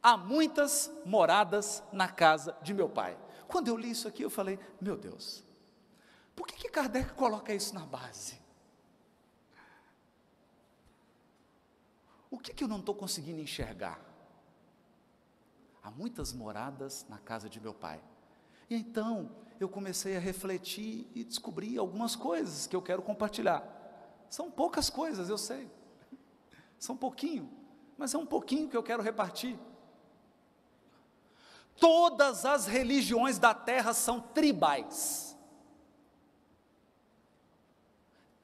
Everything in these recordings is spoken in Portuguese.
há muitas moradas na casa de meu pai. Quando eu li isso aqui, eu falei, meu Deus, por que Kardec coloca isso na base? O que eu não estou conseguindo enxergar? Há muitas moradas na casa de meu pai. E então, eu comecei a refletir e descobri algumas coisas que eu quero compartilhar. São poucas coisas, eu sei. São pouquinho, mas é um pouquinho que eu quero repartir. Todas as religiões da terra são tribais.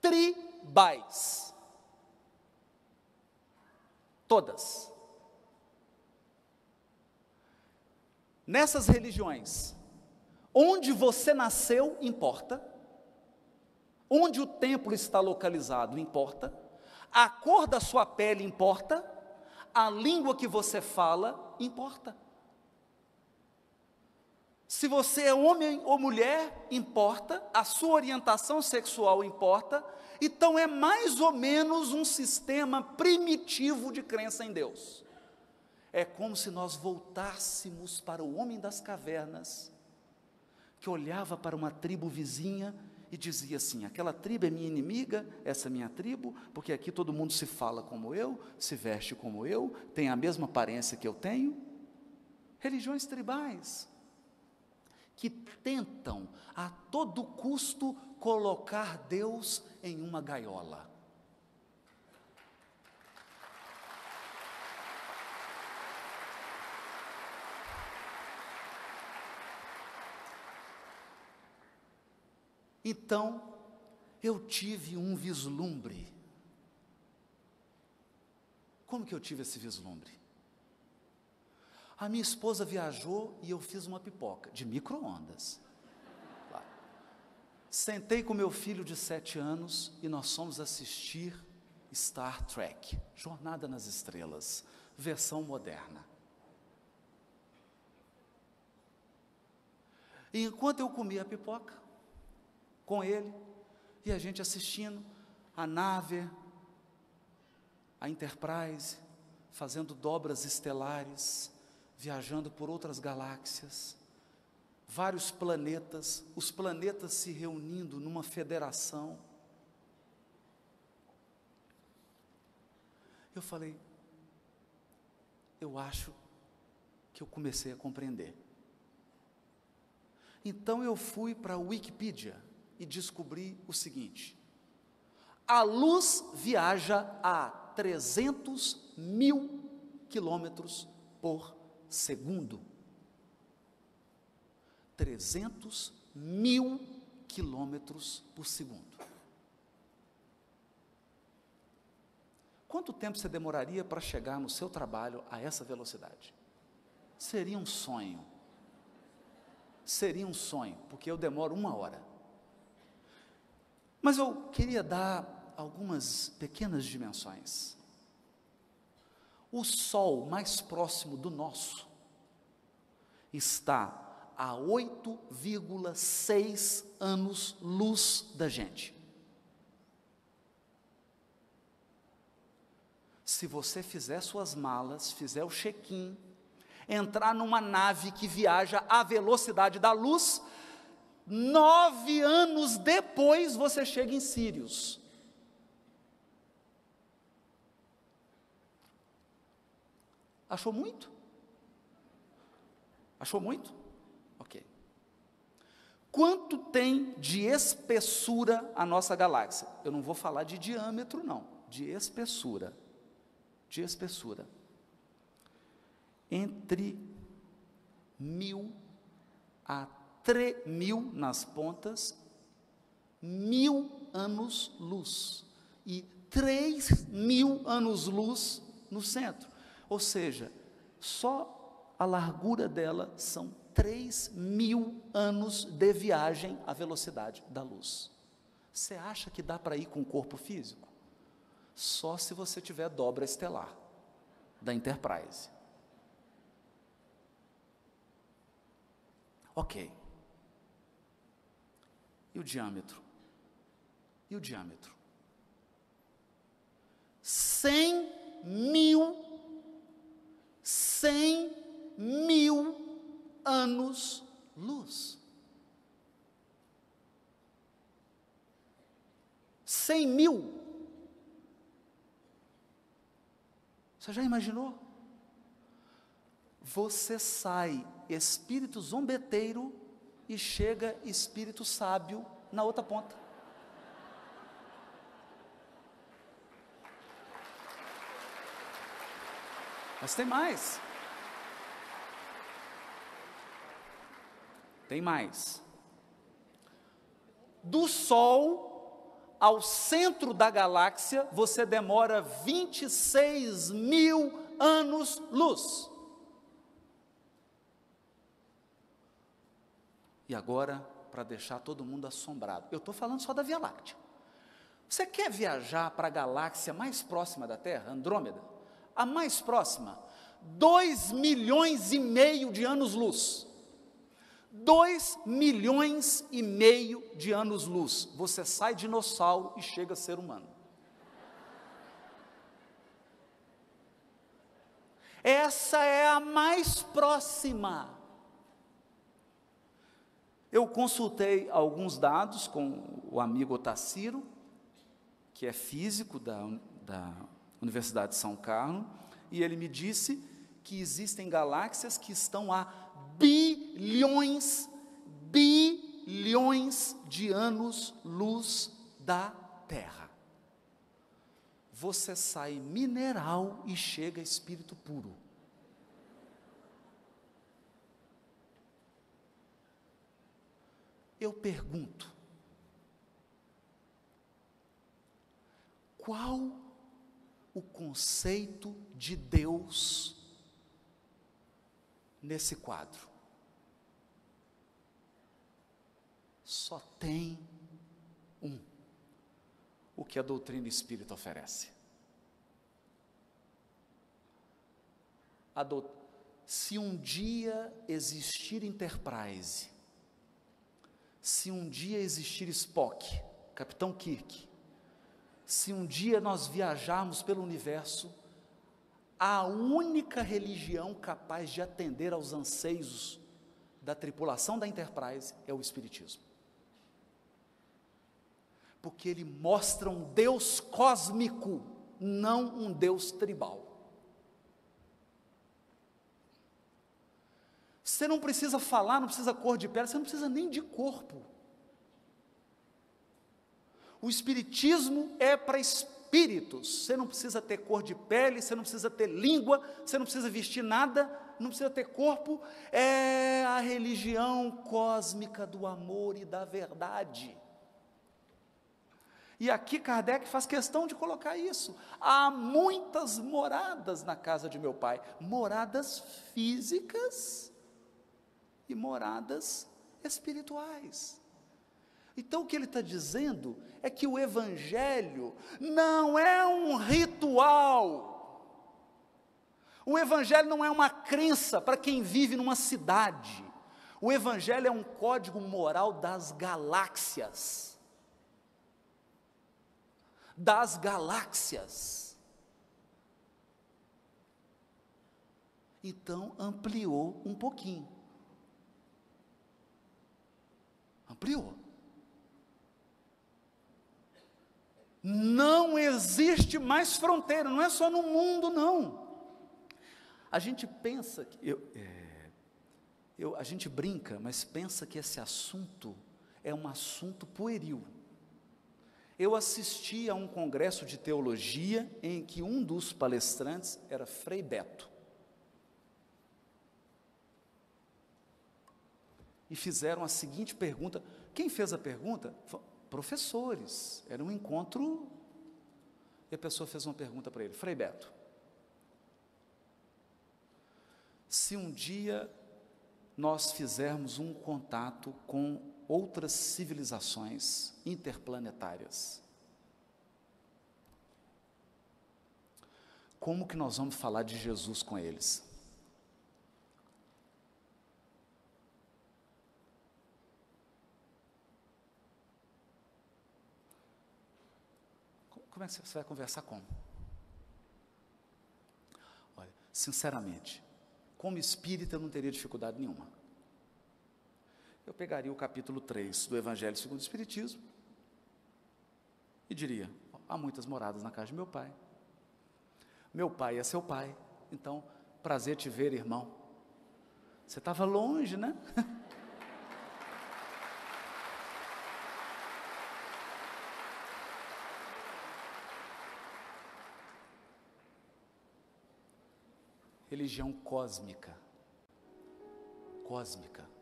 Tribais. Todas. Nessas religiões, onde você nasceu, importa. Onde o templo está localizado, importa. A cor da sua pele, importa. A língua que você fala, importa. Se você é homem ou mulher, importa. A sua orientação sexual importa. Então é mais ou menos um sistema primitivo de crença em Deus. É como se nós voltássemos para o homem das cavernas, que olhava para uma tribo vizinha e dizia assim, aquela tribo é minha inimiga, essa é minha tribo, porque aqui todo mundo se fala como eu, se veste como eu, tem a mesma aparência que eu tenho. Religiões tribais, que tentam a todo custo colocar Deus em uma gaiola. Então, eu tive um vislumbre. Como que eu tive esse vislumbre? A minha esposa viajou e eu fiz uma pipoca, de micro-ondas. Sentei com meu filho de 7 anos e nós fomos assistir Star Trek, Jornada nas Estrelas, versão moderna. E enquanto eu comia a pipoca, com ele, e a gente assistindo a nave, a Enterprise, fazendo dobras estelares, viajando por outras galáxias, vários planetas, os planetas se reunindo numa federação. Eu falei, eu acho que eu comecei a compreender. Então eu fui para a Wikipedia e descobri o seguinte: a luz viaja a 300.000 quilômetros por segundo. 300.000 quilômetros por segundo. Quanto tempo você demoraria para chegar no seu trabalho a essa velocidade? Seria um sonho. Seria um sonho, porque eu demoro 1 hora. Mas eu queria dar algumas pequenas dimensões. O Sol mais próximo do nosso está a 8,6 anos-luz da gente. Se você fizer suas malas, fizer o check-in, entrar numa nave que viaja à velocidade da luz, 9 anos depois você chega em Sírius. Achou muito? Achou muito? Ok. Quanto tem de espessura a nossa galáxia? Eu não vou falar de diâmetro, não. De espessura. De espessura. Entre 1.000 a 3.000 nas pontas, 1.000 anos-luz. E 3.000 anos-luz no centro. Ou seja, só a largura dela são 3.000 anos de viagem à velocidade da luz. Você acha que dá para ir com o corpo físico? Só se você tiver dobra estelar da Enterprise. Ok. E o diâmetro? E o diâmetro? 100.000 100.000 anos-luz. 100.000. Você já imaginou? Você sai espírito zombeteiro e chega espírito sábio na outra ponta. Mas tem mais. Tem mais. Do Sol ao centro da galáxia, você demora 26.000 anos-luz. E agora, para deixar todo mundo assombrado, eu estou falando só da Via Láctea. Você quer viajar para a galáxia mais próxima da Terra, Andrômeda? A mais próxima, 2,5 milhões de anos-luz. 2,5 milhões de anos-luz. Você sai dinossauro e chega a ser humano. Essa é a mais próxima. Eu consultei alguns dados com o amigo Otacílio, que é físico da Universidade de São Carlos, e ele me disse que existem galáxias que estão a bilhões de anos-luz da Terra. Você sai mineral e chega espírito puro. Eu pergunto, qual o conceito de Deus nesse quadro? Só tem um, o que a doutrina espírita oferece. Se um dia existir Enterprise, se um dia existir Spock, Capitão Kirk, se um dia nós viajarmos pelo universo, a única religião capaz de atender aos anseios da tripulação da Enterprise é o Espiritismo. Porque ele mostra um Deus cósmico, não um Deus tribal. Você não precisa falar, não precisa cor de pele, você não precisa nem de corpo. O Espiritismo é para espíritos. Você não precisa ter cor de pele, você não precisa ter língua, você não precisa vestir nada, não precisa ter corpo. É a religião cósmica do amor e da verdade. E aqui Kardec faz questão de colocar isso. Há muitas moradas na casa de meu pai, moradas físicas e moradas espirituais. Então o que ele está dizendo é que o Evangelho não é um ritual, o Evangelho não é uma crença para quem vive numa cidade, o Evangelho é um código moral das galáxias. Das galáxias. Então ampliou um pouquinho. Ampliou. Não existe mais fronteira, não é só no mundo, não. A gente pensa, a gente brinca, mas pensa que esse assunto é um assunto pueril. Eu assisti a um congresso de teologia em que um dos palestrantes era Frei Beto. E fizeram a seguinte pergunta. Quem fez a pergunta? Professores. Era um encontro. E a pessoa fez uma pergunta para ele. Frei Beto, se um dia nós fizermos um contato com outras civilizações interplanetárias, como que nós vamos falar de Jesus com eles? Como é que você vai conversar como? Olha, sinceramente, como espírita eu não teria dificuldade nenhuma. Eu pegaria o capítulo 3 do Evangelho segundo o Espiritismo e diria: há muitas moradas na casa de meu pai. Meu pai é seu pai, então, prazer te ver, irmão. Você estava longe, né? Religião cósmica. Cósmica.